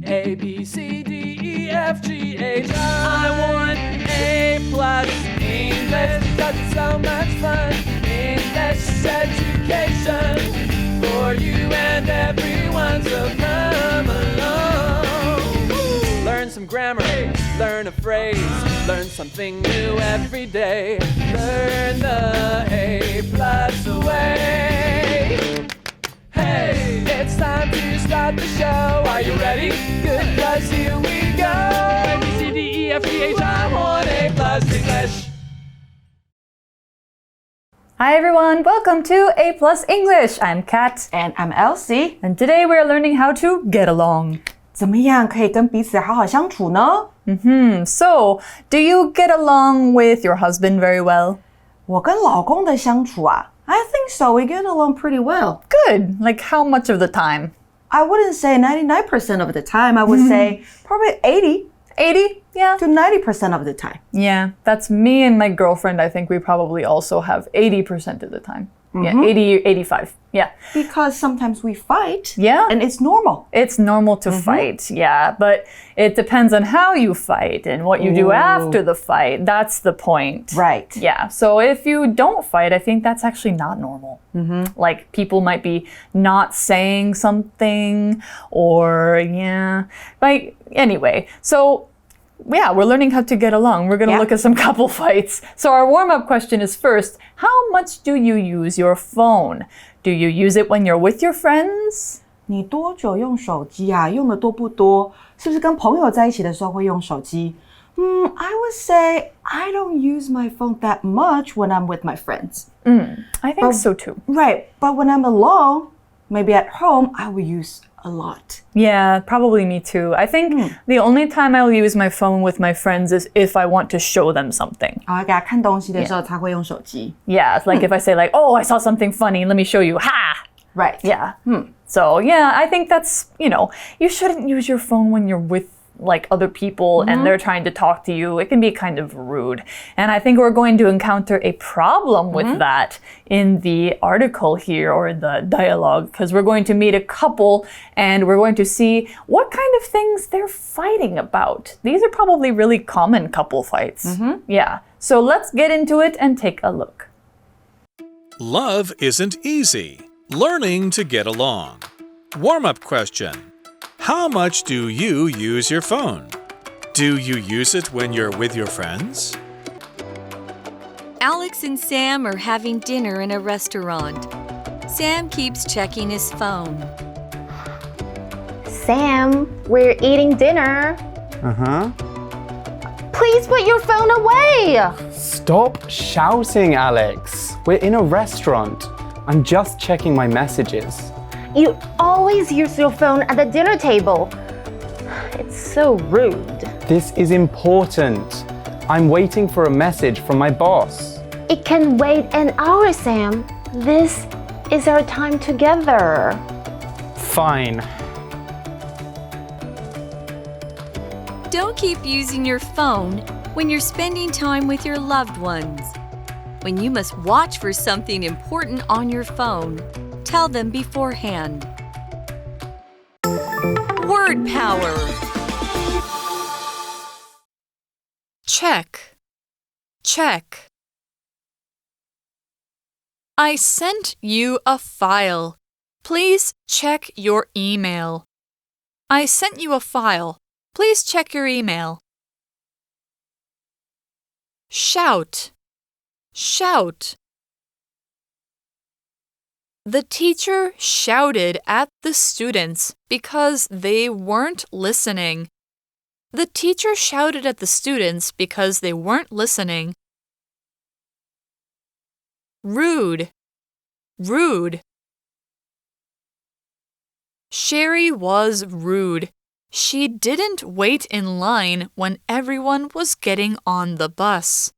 A, B, C, D, E, F, G, H, I want A+ English. That's so much fun. English education for you and everyone, so come along. Learn some grammar, learn a phrase, learn something new every day. Learn the A+ way. Hey, it's time to start the show. Are you ready? Good, 'cause here we go. A, B, C, D, E, F, G, H, I want A+ English. Hi everyone, welcome to A+ English. I'm Kat. And I'm Elsie. And today we're learning how to get along. 怎么样可以跟彼此好好相处呢？ So, do you get along with your husband very well? 我跟老公的相处啊 I think so. We get along pretty well. Good. Like how much of the time? I wouldn't say 99% of the time. I would say probably 80 Yeah. to 90% of the time. Yeah, that's me and my girlfriend. I think we probably also have 80% of the time. Yeah, 80, 85. Yeah. Because sometimes we fight. Yeah. And it's normal. It's normal to fight, yeah, but it depends on how you fight and what you do after the fight. That's the point. Right. Yeah, so if you don't fight, I think that's actually not normal. Like people might be not saying something or, like, anyway. So, yeah, we're learning how to get along. We're going to look at some couple fights. So our warm-up question is first, how much do you use your phone? Do you use it when you're with your friends? 你多久用手机啊？用的多不多？是不是跟朋友在一起的时候会用手机？I would say I don't use my phone that much when I'm with my friends. I think so too. Right, but when I'm alone, maybe at home, I will use a lot. Yeah, probably me too. I think the only time I'll use my phone with my friends is if I want to show them something. 给他看东西的时候才会用手机。Yeah, it's like if I say like, oh, I saw something funny, let me show you. Ha! Right. Yeah. So yeah, I think that's, you shouldn't use your phone when you're with like other people and they're trying to talk to you. It can be kind of rude. And I think we're going to encounter a problem with that in the article here or in the dialogue because we're going to meet a couple and we're going to see what kind of things they're fighting about. These are probably really common couple fights. Yeah. So let's get into it and take a look. Love isn't easy. Learning to get along. Warm-up question. How much do you use your phone? Do you use it when you're with your friends? Alex and Sam are having dinner in a restaurant. Sam keeps checking his phone. Sam, we're eating dinner. Please put your phone away. Stop shouting, Alex. We're in a restaurant. I'm just checking my messages. You always use your phone at the dinner table. It's so rude. This is important. I'm waiting for a message from my boss. It can wait an hour, Sam. This is our time together. Fine. Don't keep using your phone when you're spending time with your loved ones. When you must watch for something important on your phone, tell them beforehand. Word power. Check. Check. I sent you a file. Please check your email. I sent you a file. Please check your email. Shout. Shout. The teacher shouted at the students because they weren't listening. The teacher shouted at the students because they weren't listening. Rude. Rude. Sherry was rude. She didn't wait in line when everyone was getting on the bus.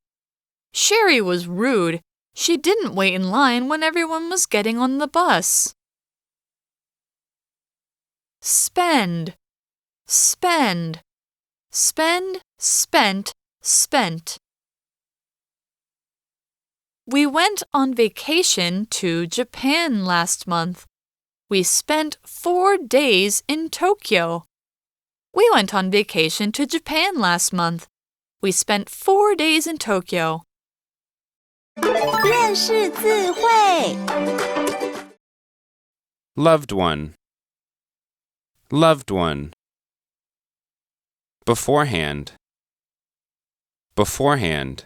Sherry was rude. She didn't wait in line when everyone was getting on the bus. Spend. Spend. Spend, spent, spent. We went on vacation to Japan last month. We spent 4 days in Tokyo. We went on vacation to Japan last month. We spent 4 days in Tokyo. 认识字汇 Loved one. Loved one. Beforehand. Beforehand.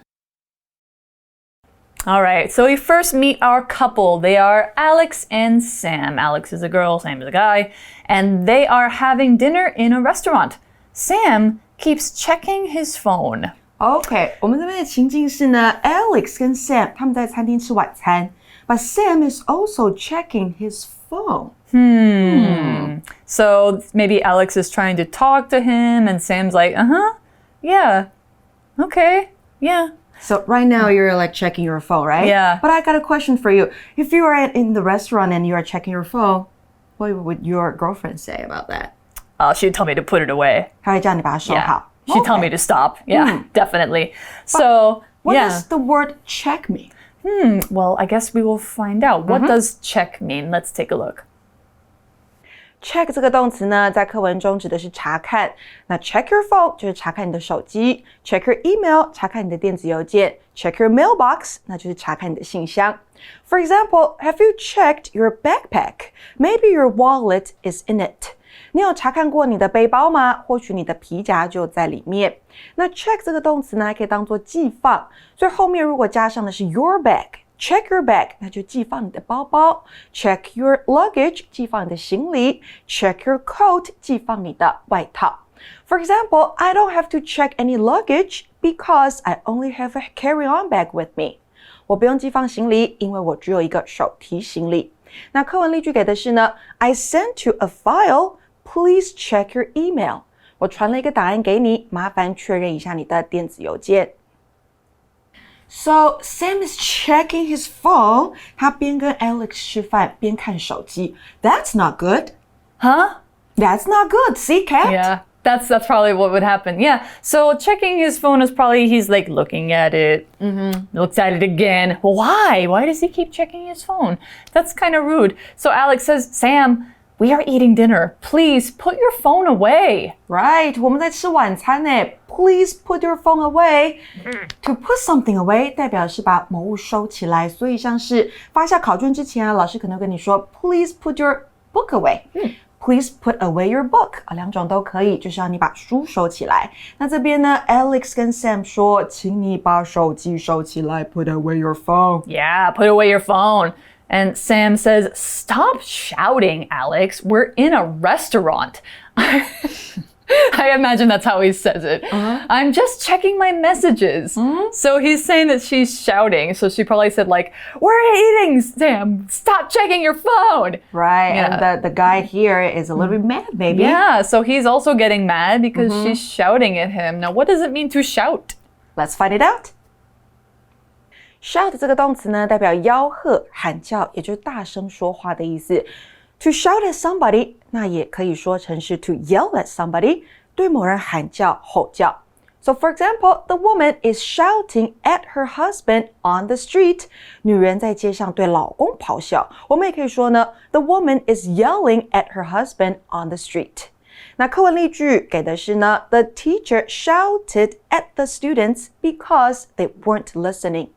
All right, so we first meet our couple. They are Alex and Sam. Alex is a girl, Sam is a guy, and they are having dinner in a restaurant. Sam keeps checking his phone. OK， 我们这边的情境是呢 ，Alex 跟 Sam 他们在餐厅吃晚餐 ，but Sam is also checking his phone. So maybe Alex is trying to talk to him, and Sam's like, yeah, okay, yeah. So right now you're like checking your phone, right? Yeah. But I got a question for you. If you are in the restaurant and you are checking your phone, what would your girlfriend say about that? She'd tell me to put it away. 她会叫你把它收好。She'd tell me to stop. Yeah, definitely. So, What yeah. does the word check mean? Well, I guess we will find out. What does check mean? Let's take a look. Check 这个动词呢，在课文中指的是查看。那 check your phone 就是查看你的手机 ，check your email 查看你的电子邮件 ，check your mailbox 那就是查看你的信箱。For example, have you checked your backpack? Maybe your wallet is in it. 你有查看过你的背包吗？或许你的皮夹就在里面。那 check 这个动词呢，还可以当做寄放，所以后面如果加上的是 your bag。Check your bag， 那就寄放你的包包。Check your luggage， 寄放你的行李。Check your coat， 寄放你的外套。For example, I don't have to check any luggage because I only have a carry-on bag with me. 我不用寄放行李，因为我只有一个手提行李。那课文例句给的是呢 I sent you a file. Please check your email. 我传了一个档案给你，麻烦确认一下你的电子邮件。So Sam is checking his phone. 他边跟 Alex 吃饭边看手机。That's not good. Huh? That's not good. See, cat? Yeah, that's probably what would happen. Yeah. So checking his phone is probably he's like looking at it. Looks at it again. Why? Why does he keep checking his phone? That's kind of rude. So Alex says, Sam, we are eating dinner. Please put your phone away. Right. 我们在吃晚餐呢。Please put your phone away. To put something away 代表是把某物收起来，所以像是发下考卷之前啊，老师可能跟你说 Please put your book away. Please put away your book. 两种都可以，就是要你把书收起来。那这边呢 ，Alex 跟 Sam 说，请你把手机收起来 ，Put away your phone. Yeah, put away your phone. And Sam says, Stop shouting, Alex. We're in a restaurant. I imagine that's how he says it. I'm just checking my messages. So he's saying that she's shouting. So she probably said like, we're eating, Sam. Stop checking your phone. Right. Yeah. And the guy here is a little bit mad, maybe. Yeah, so he's also getting mad because she's shouting at him. Now, what does it mean to shout? Let's find it out. Shout 这个动词呢，代表吆喝、喊叫，也就是大声说话的意思。To shout at somebody， 那也可以说成是 to yell at somebody， 对某人喊叫、吼叫。So for example, the woman is shouting at her husband on the street. 女人在街上对老公咆哮。我们也可以说呢 ，the woman is yelling at her husband on the street. 那课文例句给的是呢 ，the teacher shouted at the students because they weren't listening.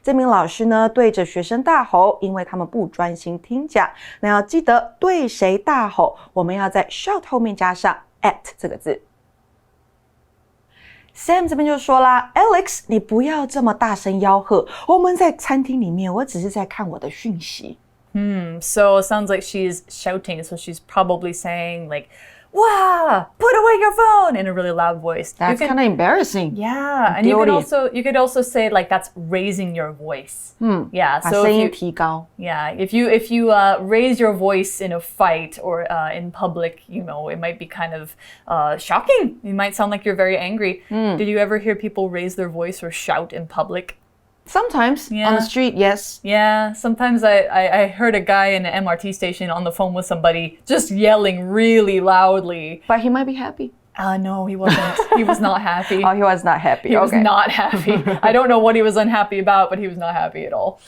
这名老师呢对着学生大吼，因为他们不专心听讲。那要记得对谁大吼，我们要在 shout 后面加上 at 这个字。Sam 这边就说啦 ，Alex， 你不要这么大声吆喝，我们在餐厅里面，我只是在看我的讯息。So it sounds like she's shouting. So she's probably saying like, wow, put away your phone in a really loud voice. That's kind of embarrassing. Yeah, and you could also say like that's raising your voice. Yeah, 把 so 声 if 音 you, 提高。 yeah, if you raise your voice in a fight or in public, you know, it might be kind of shocking. You might sound like you're very angry. Did you ever hear people raise their voice or shout in public? Sometimes on Yeah. the street, yes. Yeah, sometimes I heard a guy in an MRT station on the phone with somebody just yelling really loudly. But he might be happy. No, he wasn't. He was not happy. Oh, he was not happy. He was Okay. not happy. I don't know what he was unhappy about, but he was not happy at all.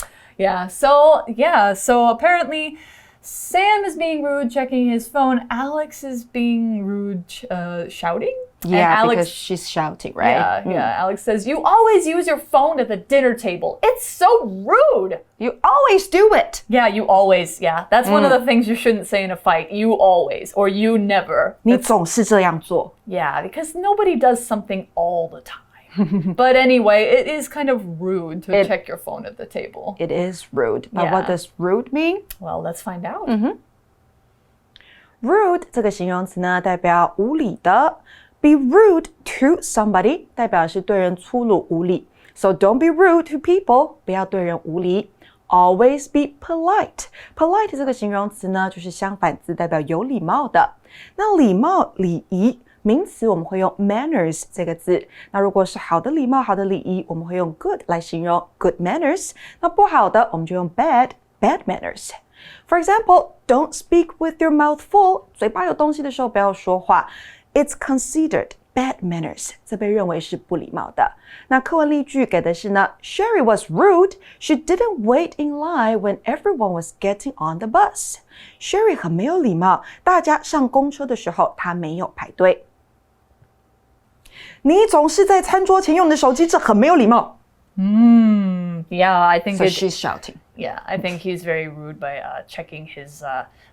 So apparently Sam is being rude checking his phone. Alex is being rude shouting. Yeah, and because she's shouting, right? Yeah. Alex says, you always use your phone at the dinner table. It's so rude. You always do it. Yeah, you always. Yeah, that's one of the things you shouldn't say in a fight. You always or you never. 你总是这样做。Yeah, because nobody does something all the time. But anyway, it is kind of rude to check your phone at the table. It is rude. But what does rude mean? Well, let's find out. Rude 这个形容词呢，代表无理的。Be rude to somebody 代表是对人粗鲁无礼。So don't be rude to people. 不要对人无礼。Always be polite. Polite 这个形容词呢，就是相反字，代表有礼貌的。那礼貌、礼仪名词我们会用 manners 这个字。那如果是好的礼貌、好的礼仪，我们会用 good 来形容 good manners。那不好的，我们就用 bad manners。For example, don't speak with your mouth full. 嘴巴有东西的时候不要说话。It's considered bad manners. 这被认为是不礼貌的。那课文例句给的是呢 Sherry was rude. She didn't wait in line when everyone was getting on the bus. Sherry 很没有礼貌，大家上公车的时候她没有排队。你总是在餐桌前用你的手机，这很没有礼貌。Yeah, I think So she's shouting. Yeah, I think he's very rude by checking his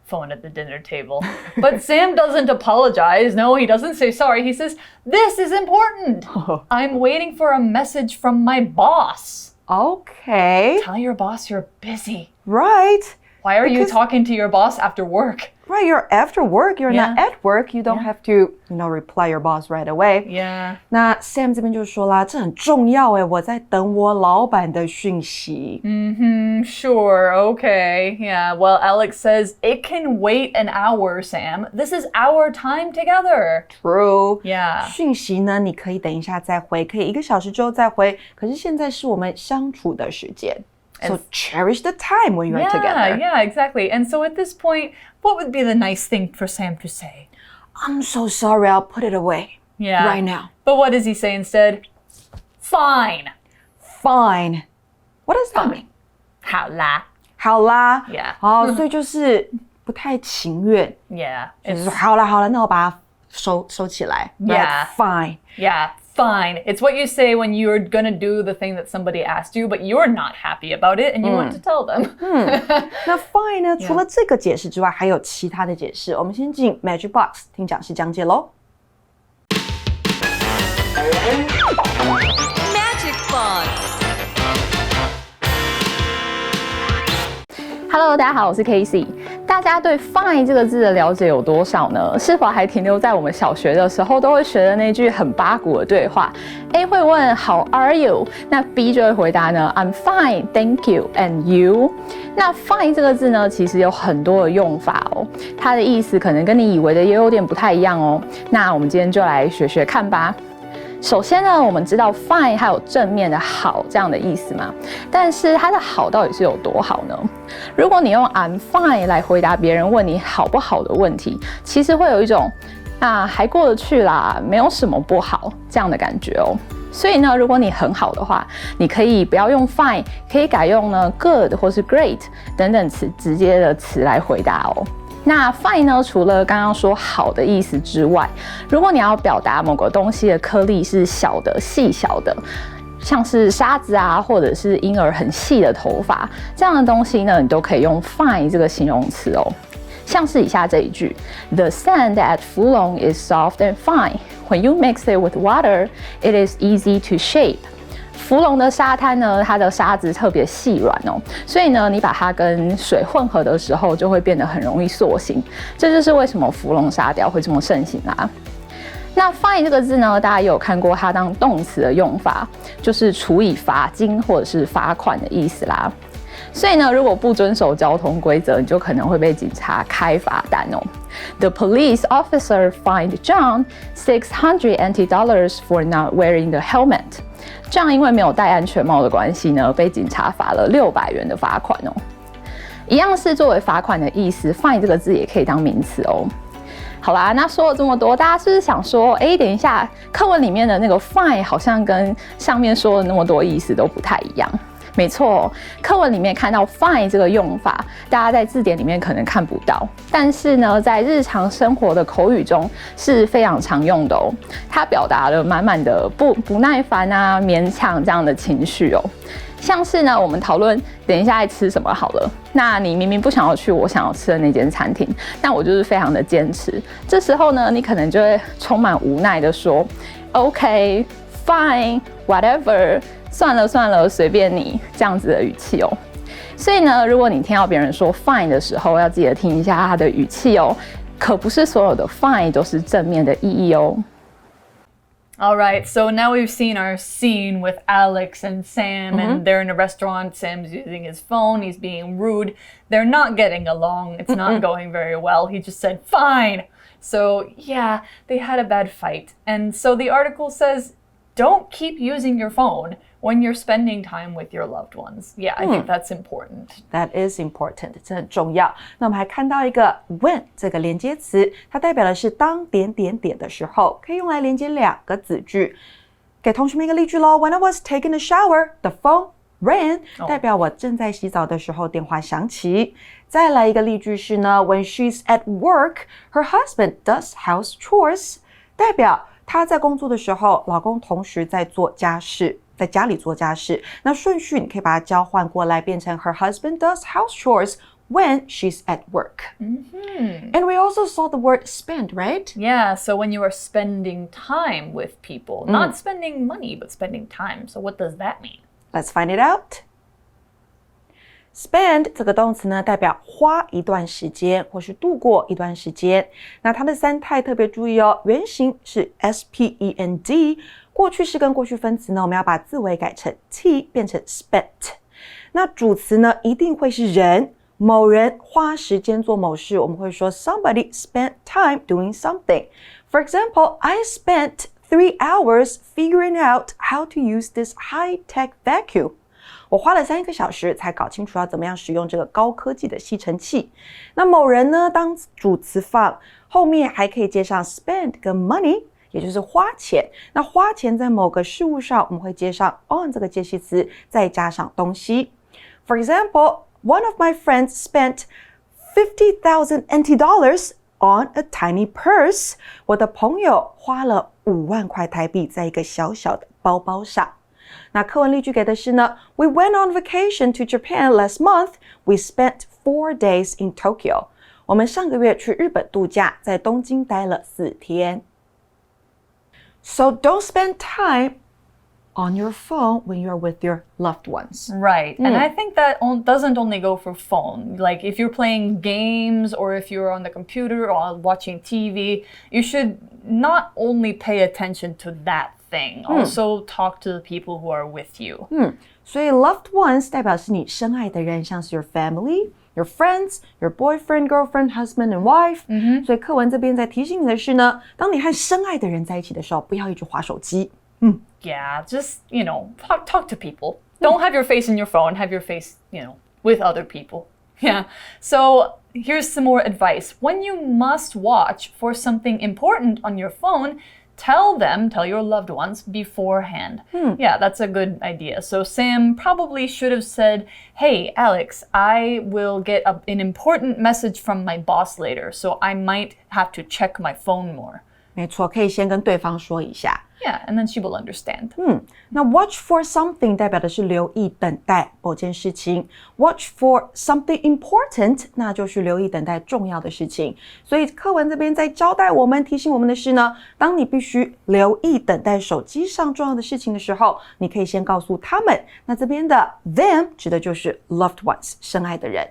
phone at the dinner table. But Sam doesn't apologize. No, he doesn't say sorry. He says, this is important. I'm waiting for a message from my boss. Okay. Tell your boss you're busy. Right. Why are you talking to your boss after work? Right, you're after work. You're not at work. You don't have to, reply your boss right away. Yeah. 那 Sam 这边就说啦，这很重要诶，我在等我老板的讯息。Sure, okay. Yeah, well, Alex says, it can wait an hour, Sam. This is our time together. True. Yeah. 讯息呢，你可以等一下再回，可以1个小时之后再回。可是现在是我们相处的时间。So cherish the time when you are together. Yeah, exactly. And so at this point, what would be the nice thing for Sam to say? I'm so sorry, I'll put it away right now. But what does he say instead? Fine. Fine. What does that mean? 好啦。好啦。Yeah. 所以就是不太情愿。Yeah. 就是说好啦，那我把它收起来。Yeah. Fine. Yeah. Fine. It's what you say when you're gonna do the thing that somebody asked you, but you're not happy about it, and you want to tell them. 那 fine 呢？除了这个解释之外，还有其他的解释。我们先进 Magic Box 听讲师讲解咯。Magic Box。Hello， 大家好，我是 Casey。大家对 fine 这个字的了解有多少呢？是否还停留在我们小学的时候都会学的那句很八股的对话 ？A 会问 How are you？ 那 B 就会回答呢 I'm fine, thank you, and you。那 fine 这个字呢，其实有很多的用法哦，它的意思可能跟你以为的也有点不太一样哦。那我们今天就来学学看吧。首先呢，我们知道 fine 还有正面的好这样的意思嘛，但是它的好到底是有多好呢？如果你用 I'm fine 来回答别人问你好不好的问题，其实会有一种还过得去啦，没有什么不好这样的感觉哦。所以呢，如果你很好的话，你可以不要用 fine， 可以改用呢 good 或是 great 等等直接的词来回答哦。那 fine 呢？除了刚刚说好的意思之外，如果你要表达某个东西的颗粒是小的、细小的，像是沙子啊，或者是婴儿很细的头发这样的东西呢，你都可以用 fine 这个形容词哦。像是以下这一句 ：The sand at Fulong is soft and fine. When you mix it with water, it is easy to shape. 福隆的沙滩呢，它的沙子特别细软哦，所以呢，你把它跟水混合的时候，就会变得很容易塑形。这就是为什么福隆沙雕会这么盛行啦。那 fine 这个字呢，大家也有看过它当动词的用法，就是处以罚金或者是罚款的意思啦。所以呢，如果不遵守交通规则，你就可能会被警察开罚单哦。The police officer fined John $600 NT for not wearing the helmet. 这样因为没有戴安全帽的关系呢，被警察罚了600元的罚款哦。一样是作为罚款的意思 ，fine 这个字也可以当名词哦。好啦，那说了这么多，大家是不是想说，等一下，课文里面的那个 fine 好像跟上面说的那么多意思都不太一样？没错，课文里面看到 fine 这个用法，大家在字典里面可能看不到，但是呢，在日常生活的口语中是非常常用的哦。它表达了满满的不耐烦啊、勉强这样的情绪哦。像是呢，我们讨论等一下爱吃什么好了，那你明明不想要去我想要吃的那间餐厅，但我就是非常的坚持。这时候呢，你可能就会充满无奈的说 ，OK, fine, whatever。算了，随便你，这样子的语气哦。所以呢，如果你听到别人说 fine 的时候，要记得听一下他的语气哦，可不是所有的 fine 都是正面的意义哦。All right, so now we've seen our scene with Alex and Sam, and they're in a restaurant. Sam's using his phone, he's being rude. They're not getting along, it's not going very well. He just said, fine. So, yeah, they had a bad fight. And so the article says, don't keep using your phone when you're spending time with your loved ones. Yeah, I think that's important. That is important. 这很重要。那我们还看到一个 when 这个连接词，它代表的是当点点点的时候，可以用来连接两个子句。给同学们一个例句咯。When I was taking a shower, the phone rang. 代表我正在洗澡的时候，电话响起。再来一个例句是呢 When she's at work, her husband does house chores. 代表她在工作的时候，老公同时在做家事。在家里做家事，那顺序你可以把它交换过来，变成 Her husband does house chores when she's at work. And we also saw the word spend, right? Yeah, so when you are spending time with people, not spending money, but spending time. So what does that mean? Let's find it out. Spend 这个动词呢，代表花一段时间或是度过一段时间。那它的三态特别注意哦，原型是 spend。过去式跟过去分词呢，我们要把字尾改成 t， 变成 spent。那主词呢，一定会是人，某人花时间做某事，我们会说 somebody spent time doing something. For example, I spent 3 hours figuring out how to use this high-tech vacuum. 我花了3个小时才搞清楚要怎么样使用这个高科技的吸尘器。那某人呢，当主词放，后面还可以接上 spend 跟 money。也就是花钱，那花钱在某个事物上，我们会接上 on 这个介系词，再加上东西。For example, one of my friends spent $50,000 NT on a tiny purse. 我的朋友花了5万块台币在一个小小的包包上。那课文例句给的是呢 We went on vacation to Japan last month. We spent 4 days in Tokyo. 我们上个月去日本度假，在东京待了4天。So don't spend time on your phone when you're with your loved ones. Right. And I think that doesn't only go for phone. Like if you're playing games or if you're on the computer or watching TV, you should not only pay attention to that thing. Also talk to the people who are with you. 所以 loved ones 代表是你深爱的人，像是 your family.Your friends, your boyfriend, girlfriend, husband, and wife. 所以课文这边在提醒你的是呢，当你和深爱的人在一起的时候，不要一直滑手机。Yeah, just, talk to people. Don't have your face in your phone. Have your face, with other people. Yeah. So here's some more advice. When you must watch for something important on your phone, tell your loved ones beforehand. Yeah, that's a good idea. So Sam probably should have said, hey, Alex, I will get an important message from my boss later, so I might have to check my phone more. 没错，可以先跟对方说一下。Yeah, and then she will understand. 那 watch for something 代表的是留意等待某件事情。Watch for something important 那就是留意等待重要的事情。所以课文这边在交代我们、提醒我们的是呢，当你必须留意等待手机上重要的事情的时候，你可以先告诉他们。那这边的 them 指的就是 loved ones 深爱的人。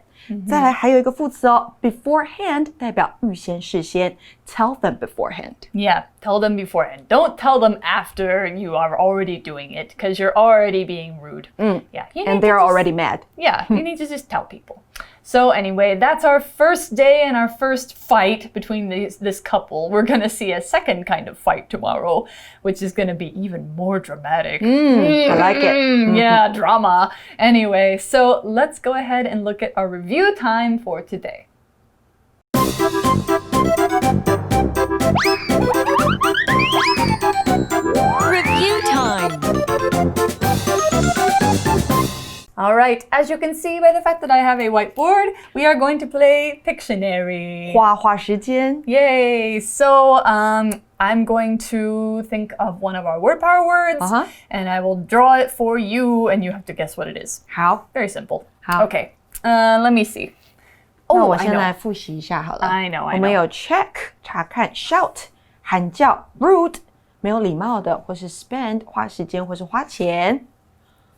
再来还有一个副词哦 beforehand 代表预先事先 tell them beforehand. Yeah, tell them beforehand. Don't tell them after you are already doing it because you're already being rude. Yeah, and they're already mad. Yeah, you need to just tell people. So anyway, that's our first day and our first fight between this couple. We're going to see a second kind of fight tomorrow, which is going to be even more dramatic. I like it. Yeah, drama. Anyway, so let's go ahead and look at our review time for today. Review time. right, as you can see by the fact that I have a whiteboard, we are going to play Pictionary. 画画时间 Yay! So, I'm going to think of one of our word power words, and I will draw it for you, and you have to guess what it is. 好 Very simple. 好 Okay, let me see. 那我 I 先 know. 来复习一下好了。 I know, I 我们 know. 有 check 查看 shout 喊叫 rude 没有礼貌的，或是 spend 花时间或是花钱。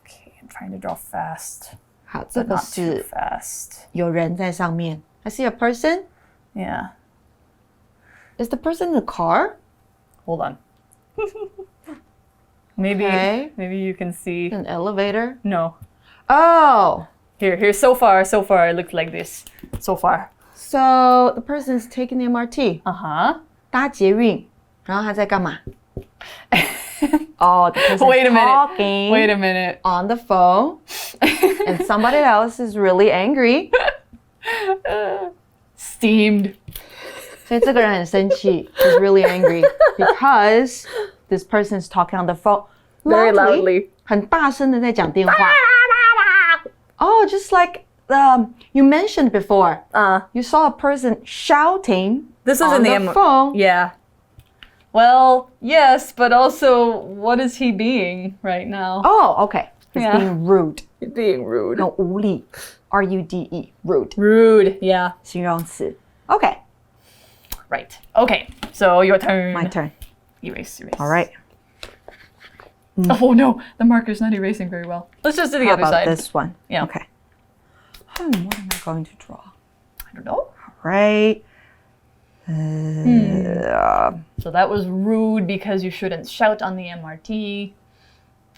Okay, I'm trying to draw fast. 好，这个 Not too 是 fast. 有人在上面。I see a person. Yeah. Is the person in the car? Hold on. Maybe Okay. maybe you can see. An elevator? No. Oh, Here. So far, it looks like this. So far. so the person is taking the MRT. Uh-huh. 搭捷运，然后他在干嘛？Oh, the person Wait a is minute. talking Wait a minute. on the phone, and somebody else is really angry. Steamed. 所以这个人很生气 ，he's really angry because this person is talking on the phone Very loudly. 很大声的在讲电话。Oh, just like you mentioned before. You saw a person shouting. This is on in the the phone. Yeah. Well, yes, but also, what is he being right now? Oh, okay. He's Yeah. being rude. He's being rude. 那无理 ，rude, rude. Rude. Yeah. 形容词。Okay, Right. Okay. So your turn. my turn. Erase. All right. Oh no, the marker's not erasing very well. Let's just do the How other about side. this one? Yeah. Okay. What am I going to draw? I don't know. Right. So that was rude because you shouldn't shout on the MRT.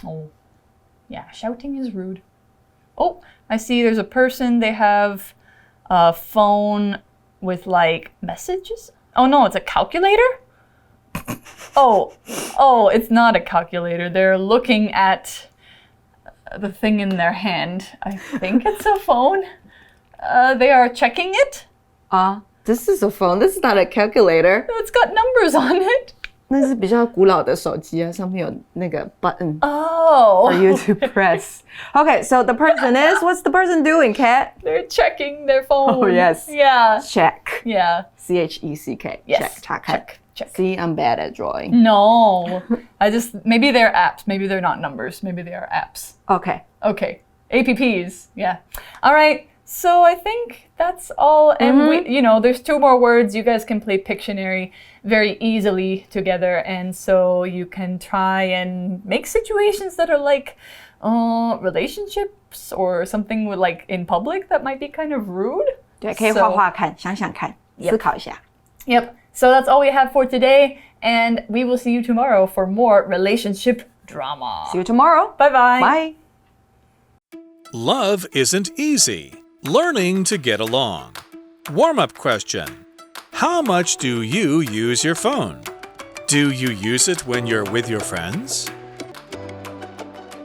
Oh, yeah, shouting is rude. Oh, I see there's a person, they have a phone with like messages. Oh no, it's a calculator? Oh, it's not a calculator. They're looking at the thing in their hand. I think it's a phone. They are checking it. This is a phone. This is not a calculator. It's got numbers on it. 那是比较古老的手机啊，上面有那个 button Oh. for you to press. Okay, so the person is, what's the person doing, Kat? They're checking their phone. Oh, yes. Yeah. Check. Yeah. C-H-E-C-K. Yes. Check.查看。Check. See, I'm bad at drawing. No. Maybe they're apps. Maybe they're not numbers. Maybe they are apps. Okay. Okay. APPs. Yeah. All right. So I think that's all. And there's 2 more words. You guys can play Pictionary very easily together. And so you can try and make situations that are like relationships or something with like in public that might be kind of rude. 对，可以画画看，想想看，思考一下。 Yep. So that's all we have for today. And we will see you tomorrow for more relationship drama. See you tomorrow. Bye-bye. Bye. Love isn't easy. Learning to get along. Warm-up question. How much do you use your phone? Do you use it when you're with your friends?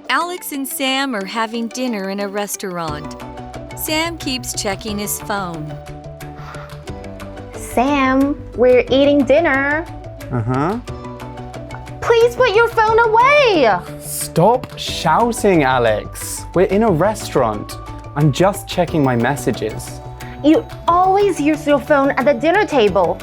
Alex and Sam are having dinner in a restaurant. Sam keeps checking his phone. Sam, we're eating dinner. Please put your phone away. Stop shouting, Alex. We're in a restaurant. I'm just checking my messages. You always use your phone at the dinner table.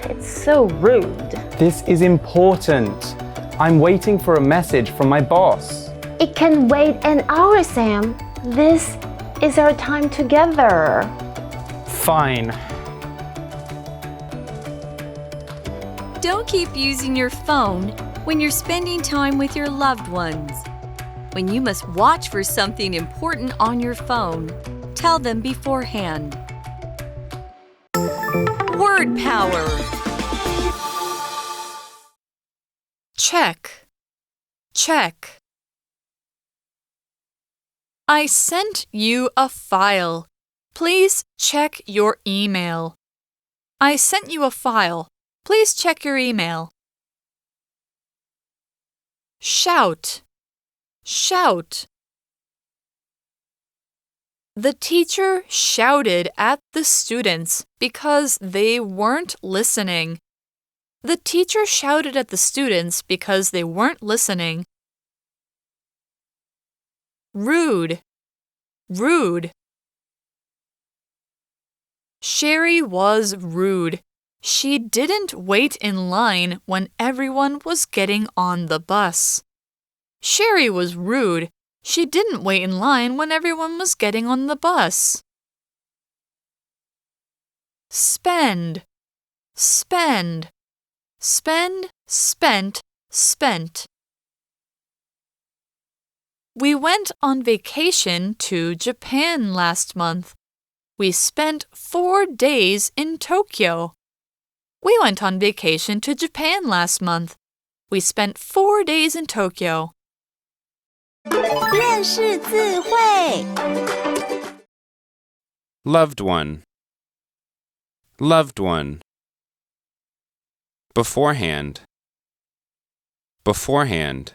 It's so rude. This is important. I'm waiting for a message from my boss. It can wait an hour, Sam. This is our time together. Fine. Don't keep using your phone when you're spending time with your loved ones. When you must watch for something important on your phone, tell them beforehand. Word power. Check. Check. I sent you a file. Please check your email. I sent you a file. Please check your email. Shout. Shout. The teacher shouted at the students because they weren't listening. The teacher shouted at the students because they weren't listening. Rude. rude. Sherry was rude. She didn't wait in line when everyone was getting on the bus. Sherry was rude. She didn't wait in line when everyone was getting on the bus. Spend, spend, spend, spent, spent. We went on vacation to Japan last month. We spent 4 days in Tokyo. We went on vacation to Japan last month. We spent 4 days in Tokyo. 认识字汇 Loved one. Loved one. Beforehand. Beforehand.